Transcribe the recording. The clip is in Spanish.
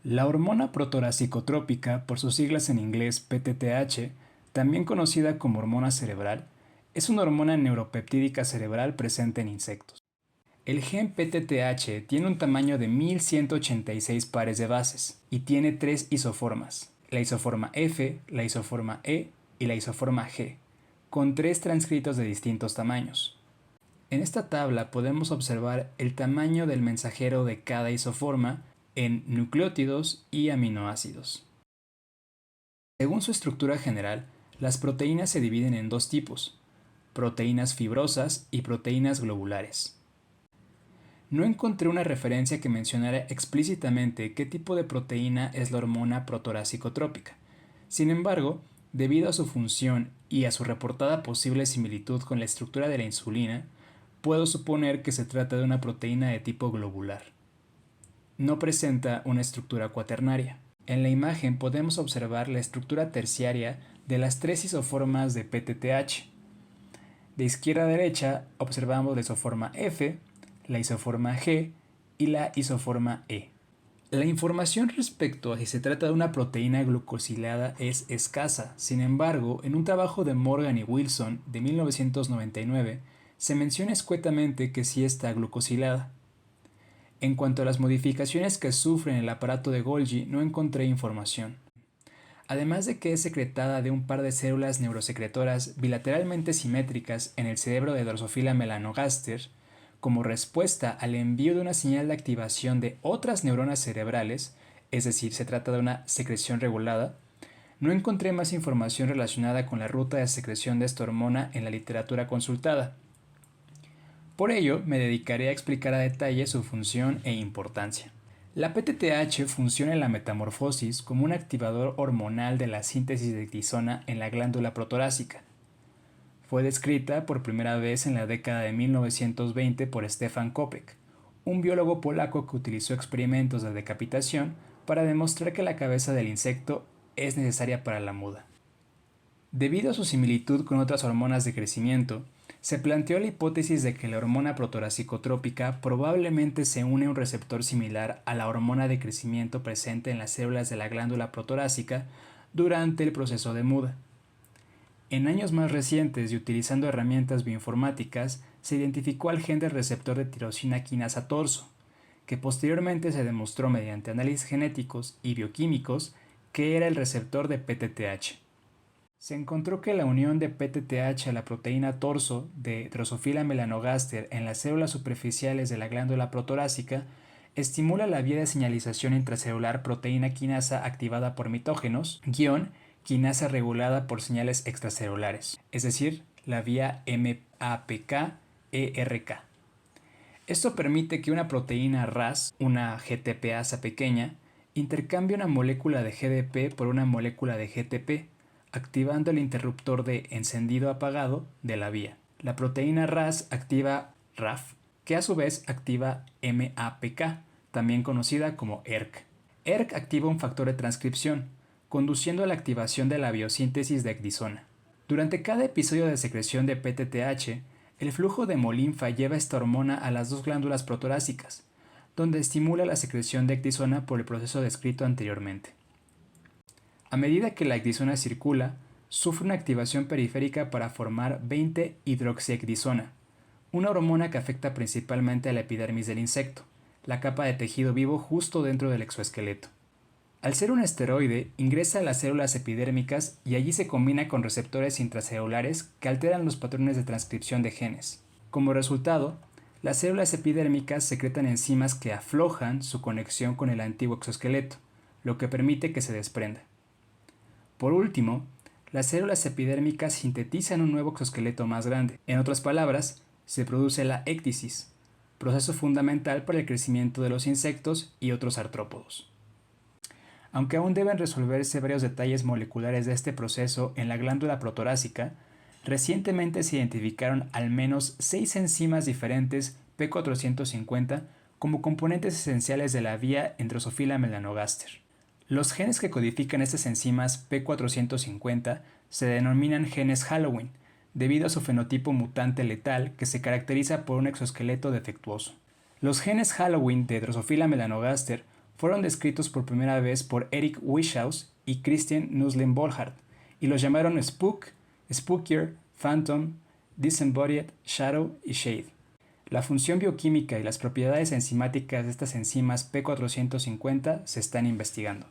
La hormona protoracicotrópica, por sus siglas en inglés PTTH, también conocida como hormona cerebral, es una hormona neuropeptídica cerebral presente en insectos. El gen PTTH tiene un tamaño de 1186 pares de bases y tiene tres isoformas, la isoforma F, la isoforma E y la isoforma G, con tres transcritos de distintos tamaños. En esta tabla podemos observar el tamaño del mensajero de cada isoforma en nucleótidos y aminoácidos. Según su estructura general, las proteínas se dividen en dos tipos, proteínas fibrosas y proteínas globulares. No encontré una referencia que mencionara explícitamente qué tipo de proteína es la hormona protoracicotrópica. Sin embargo, debido a su función y a su reportada posible similitud con la estructura de la insulina, puedo suponer que se trata de una proteína de tipo globular. No presenta una estructura cuaternaria. En la imagen podemos observar la estructura terciaria de las tres isoformas de PTTH. De izquierda a derecha observamos la isoforma F, la isoforma G y la isoforma E. La información respecto a si se trata de una proteína glucosilada es escasa. Sin embargo, en un trabajo de Morgan y Wilson de 1999 se menciona escuetamente que sí está glucosilada. En cuanto a las modificaciones que sufre en el aparato de Golgi, no encontré información. Además de que es secretada de un par de células neurosecretoras bilateralmente simétricas en el cerebro de Drosophila melanogaster, como respuesta al envío de una señal de activación de otras neuronas cerebrales, es decir, se trata de una secreción regulada, no encontré más información relacionada con la ruta de secreción de esta hormona en la literatura consultada. Por ello, me dedicaré a explicar a detalle su función e importancia. La PTTH funciona en la metamorfosis como un activador hormonal de la síntesis de ecdisona en la glándula protorácica. Fue descrita por primera vez en la década de 1920 por Stefan Kopek, un biólogo polaco que utilizó experimentos de decapitación para demostrar que la cabeza del insecto es necesaria para la muda. Debido a su similitud con otras hormonas de crecimiento, se planteó la hipótesis de que la hormona protoracicotrópica probablemente se une a un receptor similar a la hormona de crecimiento presente en las células de la glándula protorácica durante el proceso de muda. En años más recientes y utilizando herramientas bioinformáticas, se identificó al gen del receptor de tirosina quinasa torso, que posteriormente se demostró mediante análisis genéticos y bioquímicos que era el receptor de PTTH. Se encontró que la unión de PTTH a la proteína torso de Drosophila melanogaster en las células superficiales de la glándula protorácica estimula la vía de señalización intracelular proteína quinasa activada por mitógenos, quinasa regulada por señales extracelulares, es decir, la vía MAPK-ERK. Esto permite que una proteína RAS, una GTPasa pequeña, intercambie una molécula de GDP por una molécula de GTP, activando el interruptor de encendido-apagado de la vía. La proteína RAS activa RAF, que a su vez activa MAPK, también conocida como ERK. ERK activa un factor de transcripción, conduciendo a la activación de la biosíntesis de ecdisona. Durante cada episodio de secreción de PTTH, el flujo de hemolinfa lleva esta hormona a las dos glándulas protorácicas, donde estimula la secreción de ecdisona por el proceso descrito anteriormente. A medida que la ecdisona circula, sufre una activación periférica para formar 20-hidroxiecdisona, una hormona que afecta principalmente a la epidermis del insecto, la capa de tejido vivo justo dentro del exoesqueleto. Al ser un esteroide, ingresa a las células epidérmicas y allí se combina con receptores intracelulares que alteran los patrones de transcripción de genes. Como resultado, las células epidérmicas secretan enzimas que aflojan su conexión con el antiguo exoesqueleto, lo que permite que se desprenda. Por último, las células epidérmicas sintetizan un nuevo exoesqueleto más grande. En otras palabras, se produce la écdisis, proceso fundamental para el crecimiento de los insectos y otros artrópodos. Aunque aún deben resolverse varios detalles moleculares de este proceso en la glándula protorácica, recientemente se identificaron al menos 6 enzimas diferentes P450 como componentes esenciales de la vía en Drosophila melanogaster. Los genes que codifican estas enzimas P450 se denominan genes Halloween, debido a su fenotipo mutante letal que se caracteriza por un exoesqueleto defectuoso. Los genes Halloween de Drosophila melanogaster fueron descritos por primera vez por Eric Wieshaus y Christian Nusslein-Volhard, y los llamaron Spook, Spookier, Phantom, Disembodied, Shadow y Shade. La función bioquímica y las propiedades enzimáticas de estas enzimas P450 se están investigando.